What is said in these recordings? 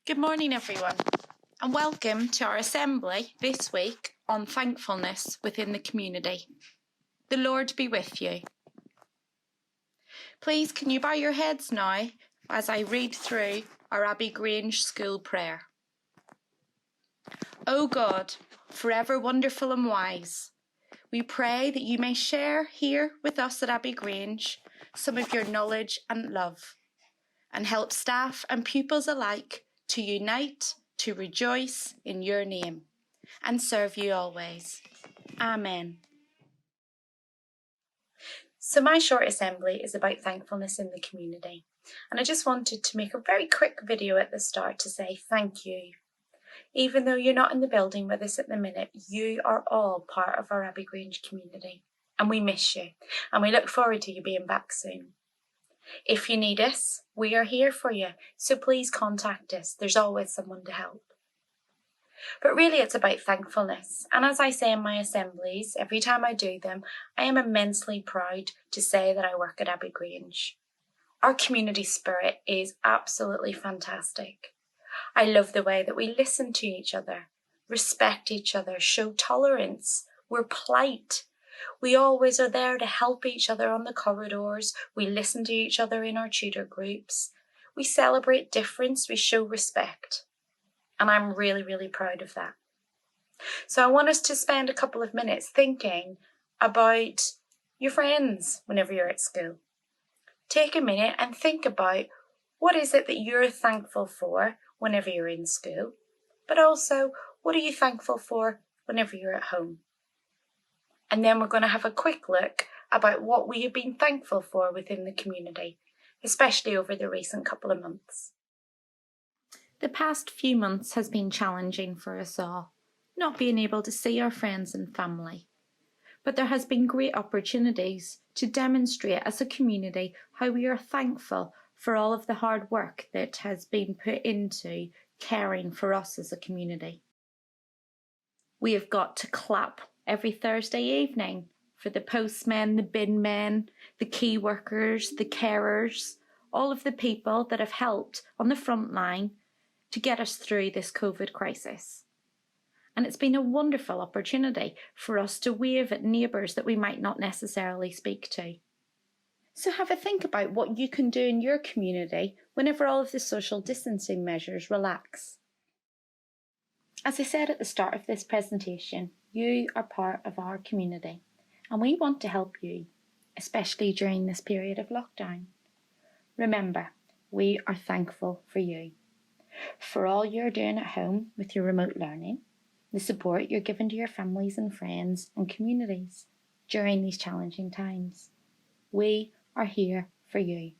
Good morning, everyone, and welcome to our assembly this week on thankfulness within the community. The Lord be with you. Please, can you bow your heads now as I read through our Abbey Grange school prayer? O God, forever wonderful and wise, we pray that you may share here with us at Abbey Grange some of your knowledge and love, and help staff and pupils alike to unite, to rejoice in your name, and serve you always. Amen. So my short assembly is about thankfulness in the community, and I just wanted to make a very quick video at the start to say thank you. Even though you're not in the building with us at the minute, you are all part of our Abbey Grange community, and we miss you, and we look forward to you being back soon. If you need us, we are here for you, so please contact us. There's always someone to help. But really it's about thankfulness, and as I say in my assemblies, every time I do them, I am immensely proud to say that I work at Abbey Grange. Our community spirit is absolutely fantastic. I love the way that we listen to each other, respect each other, show tolerance, we're polite. We always are there to help each other on the corridors. We listen to each other in our tutor groups. We celebrate difference. We show respect. And I'm really, really proud of that. So I want us to spend a couple of minutes thinking about your friends whenever you're at school. Take a minute and think about what is it that you're thankful for whenever you're in school, but also what are you thankful for whenever you're at home? And then we're going to have a quick look about what we have been thankful for within the community, especially over the recent couple of months. The past few months has been challenging for us all, not being able to see our friends and family. But there has been great opportunities to demonstrate as a community how we are thankful for all of the hard work that has been put into caring for us as a community. We have got to clap every Thursday evening for the postmen, the bin men, the key workers, the carers, all of the people that have helped on the front line to get us through this COVID crisis. And it's been a wonderful opportunity for us to wave at neighbours that we might not necessarily speak to. So have a think about what you can do in your community whenever all of the social distancing measures relax. As I said at the start of this presentation, you are part of our community, and we want to help you, especially during this period of lockdown. Remember, we are thankful for you, for all you're doing at home with your remote learning, the support you're giving to your families and friends and communities during these challenging times. We are here for you.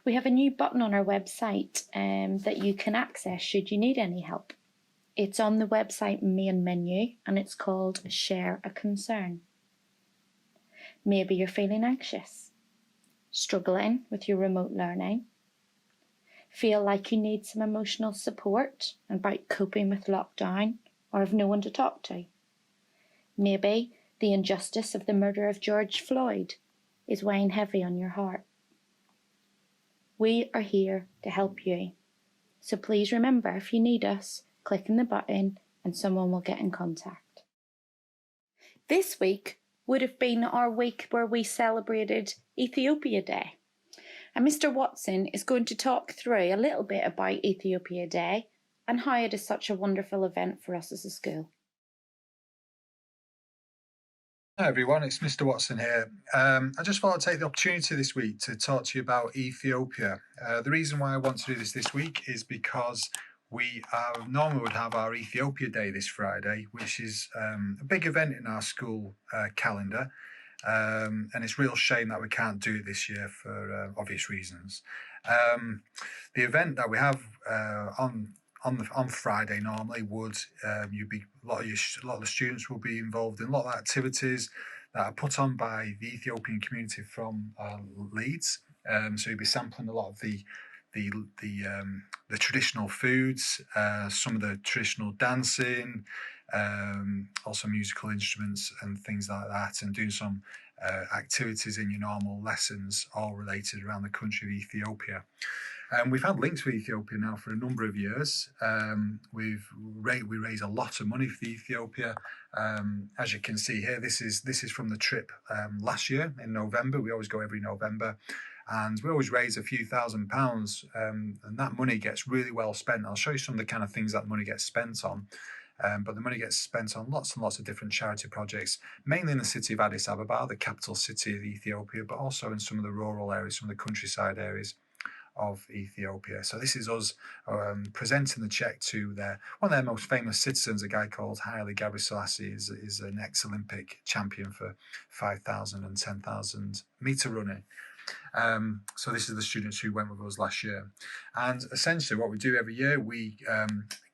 We have a new button on our website that you can access should you need any help. It's on the website main menu and it's called Share a Concern. Maybe you're feeling anxious, struggling with your remote learning, feel like you need some emotional support about coping with lockdown or have no one to talk to. Maybe the injustice of the murder of George Floyd is weighing heavy on your heart. We are here to help you. So please remember, if you need us, click on the button and someone will get in contact. This week would have been our week where we celebrated Ethiopia Day. And Mr. Watson is going to talk through a little bit about Ethiopia Day and how it is such a wonderful event for us as a school. Hi everyone, it's Mr. Watson here. I just thought I'd take the opportunity this week to talk to you about Ethiopia. The reason why I want to do this week is because we normally would have our Ethiopia Day this Friday, which is a big event in our school calendar. And it's a real shame that we can't do it this year for obvious reasons. The event that we have on Friday normally would a lot of the students will be involved in a lot of activities that are put on by the Ethiopian community from Leeds. So you'll be sampling a lot of the traditional foods, some of the traditional dancing, also musical instruments and things like that, and doing some activities in your normal lessons, all related around the country of Ethiopia. We've had links with Ethiopia now for a number of years. We raise a lot of money for Ethiopia. As you can see here, this is from the trip last year in November. We always go every November, and we always raise a few £1,000s, and that money gets really well spent. I'll show you some of the kind of things that money gets spent on. But the money gets spent on lots and lots of different charity projects, mainly in the city of Addis Ababa, the capital city of Ethiopia, but also in some of the rural areas, some of the countryside areas of Ethiopia. So this is us presenting the check to one of their most famous citizens, a guy called Haile Gebrselassie, is an ex-Olympic champion for 5,000 and 10,000 meter running. So this is the students who went with us last year. And essentially what we do every year, we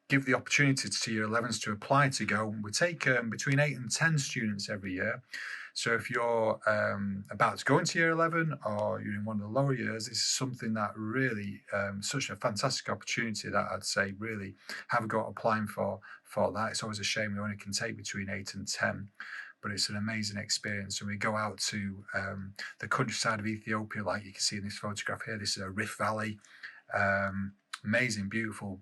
give the opportunity to Year 11s to apply to go. We take between 8 and 10 students every year. So if you're about to go into Year 11 or you're in one of the lower years, this is something that really, such a fantastic opportunity that I'd say really have a go at applying for that. It's always a shame we only can take between 8 and 10. But it's an amazing experience. And we go out to the countryside of Ethiopia, like you can see in this photograph here. This is a Rift Valley, amazing, beautiful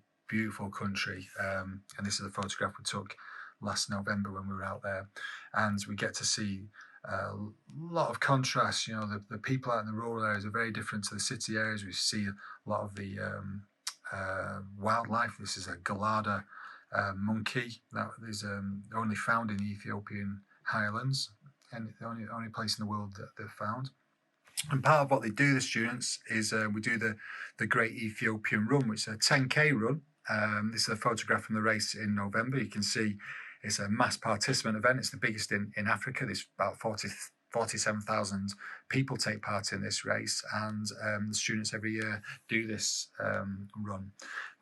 country. And this is a photograph we took last November when we were out there. And we get to see a lot of contrast. You know, the people out in the rural areas are very different to the city areas. We see a lot of the wildlife. This is a Galada monkey that is only found in the Ethiopian highlands, and the only place in the world that they're found. And part of what they do, the students, is we do the Great Ethiopian Run, which is a 10K run. This is a photograph from the race in November. You can see it's a mass participant event. It's the biggest in Africa. There's about 47,000 people take part in this race, and the students every year do this run.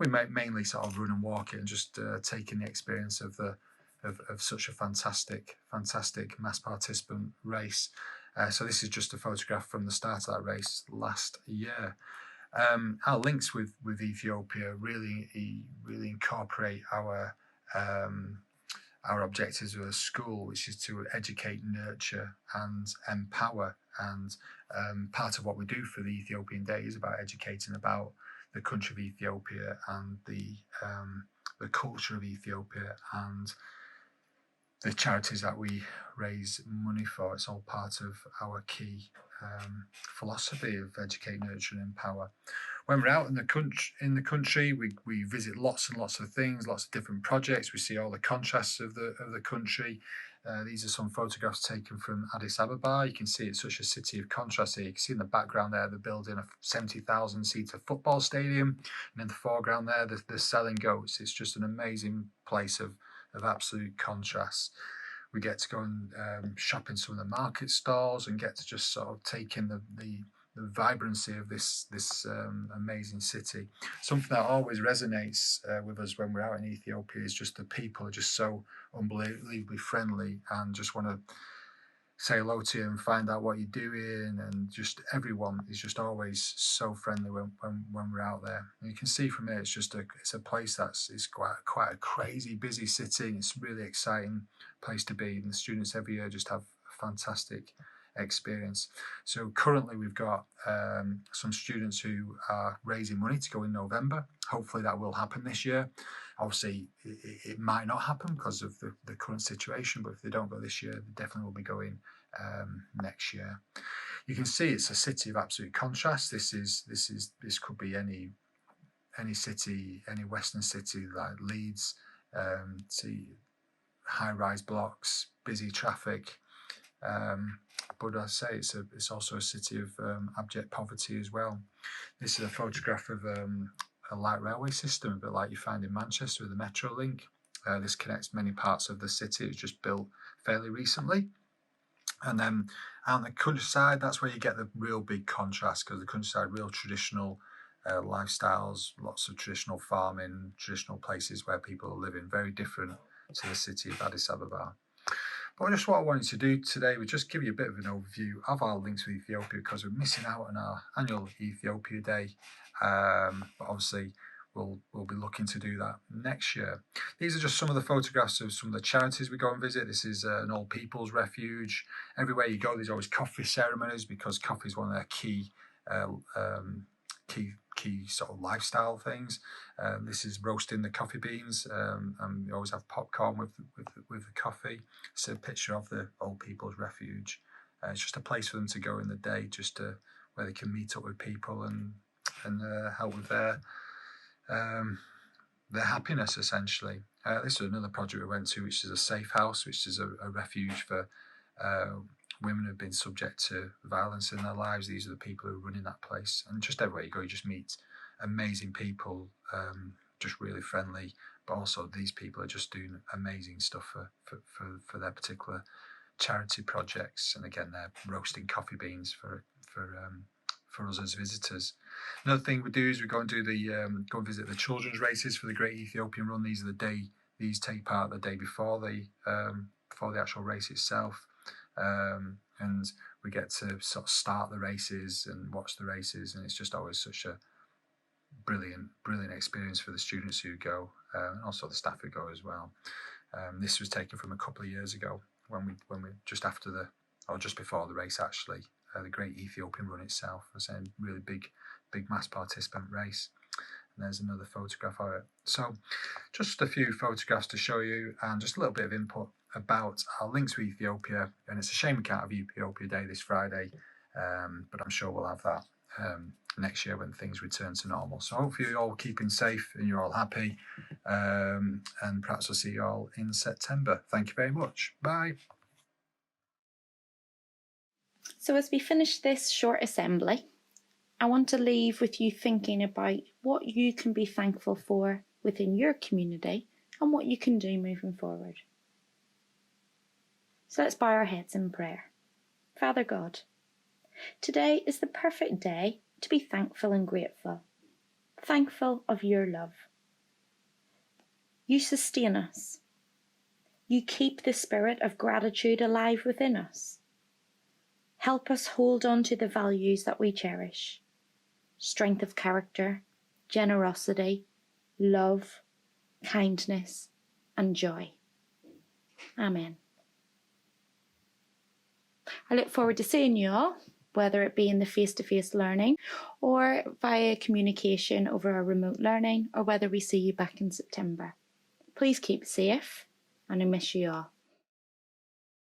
We mainly sort of run and walk it and just take in the experience of such a fantastic mass participant race. So this is just a photograph from the start of that race last year. Our links with Ethiopia really incorporate our objectives of a school, which is to educate, nurture, and empower. And part of what we do for the Ethiopian Day is about educating about the country of Ethiopia and the culture of Ethiopia and the charities that we raise money for. It's all part of our key philosophy of educate, nurture, and empower. When we're out in the country, we visit lots and lots of things, lots of different projects. We see all the contrasts of the country. These are some photographs taken from Addis Ababa. You can see it's such a city of contrast here. You can see in the background there, they're building a 70,000-seater football stadium, and in the foreground there, they're selling goats. It's just an amazing place of absolute contrast. We get to go and shop in some of the market stalls and get to just sort of take in the vibrancy of this amazing city. Something that always resonates with us when we're out in Ethiopia is just the people are just so unbelievably friendly and just want to say hello to you and find out what you're doing, and just everyone is just always so friendly when we're out there. And you can see from here it's a place it's quite a crazy busy city. It's a really exciting place to be, and the students every year just have a fantastic experience. So currently we've got some students who are raising money to go in November. Hopefully that will happen this year. Obviously it might not happen because of the current situation, but if they don't go this year, they definitely will be going next year. You can see it's a city of absolute contrast. This could be any city, any western city like Leeds. See high-rise blocks, busy traffic. But I say it's also a city of abject poverty as well. This is a photograph of a light railway system, a bit like you find in Manchester with the Metro link. This connects many parts of the city. It was just built fairly recently. And then out in the countryside, that's where you get the real big contrast, because the countryside, real traditional lifestyles, lots of traditional farming, traditional places where people are living, very different to the city of Addis Ababa. But just what I wanted to do today was just give you a bit of an overview of our links with Ethiopia, because we're missing out on our annual Ethiopia Day. But obviously we'll be looking to do that next year. These are just some of the photographs of some of the charities we go and visit. This is an old people's refuge. Everywhere you go, there's always coffee ceremonies, because coffee is one of their key key sort of lifestyle things. This is roasting the coffee beans, and we always have popcorn with the coffee. It's a picture of the Old People's Refuge. It's just a place for them to go in the day, just where they can meet up with people and help with their happiness, essentially. This is another project we went to, which is a safe house, which is a refuge for women who've been subject to violence in their lives. These are the people who are running that place. And just everywhere you go, you just meet amazing people, just really friendly. But also these people are just doing amazing stuff for their particular charity projects. And again, they're roasting coffee beans for us as visitors. Another thing we do is we go and do go and visit the children's races for the Great Ethiopian Run. These take part the day before the actual race itself, and we get to sort of start the races and watch the races, and it's just always such a brilliant experience for the students who go, and also the staff who go as well. This was taken from a couple of years ago when we just before the race, actually. The Great Ethiopian Run itself was a really big mass participant race. And there's another photograph of it. So just a few photographs to show you, and just a little bit of input about our links to Ethiopia. And it's a shame we can't have Ethiopia Day this Friday, but I'm sure we'll have that next year when things return to normal. So hopefully you're all keeping safe and you're all happy, and perhaps I'll see you all in September. Thank you very much. Bye. So as we finish this short assembly, I want to leave with you thinking about what you can be thankful for within your community and what you can do moving forward. So let's bow our heads in prayer. Father God, today is the perfect day to be thankful and grateful. Thankful of your love. You sustain us. You keep the spirit of gratitude alive within us. Help us hold on to the values that we cherish. Strength of character, generosity, love, kindness, and joy. Amen. I look forward to seeing you all, whether it be in the face-to-face learning or via communication over our remote learning, or whether we see you back in September. Please keep safe, and I miss you all.